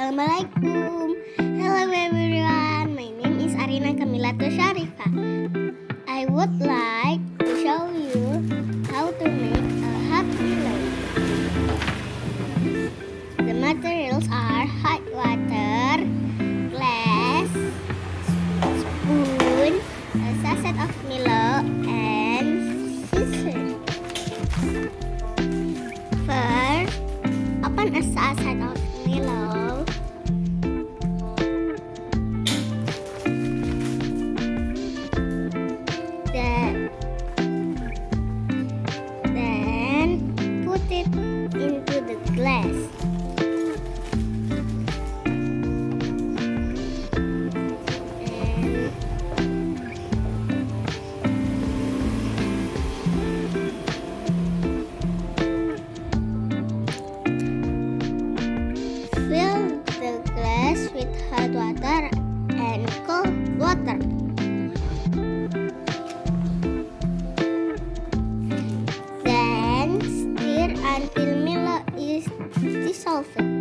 Assalamualaikum. Hello everyone, my name is Arina Kamilatus Syarifa. I would like to show you how to make a hot Milo. The materials are hot water, glass, spoon, a sachet of Milo, and scissors. First, open a sachet of Milo. Then put it into the glass. And fill the glass with hot water and cold water. Then stir until Milo is dissolved.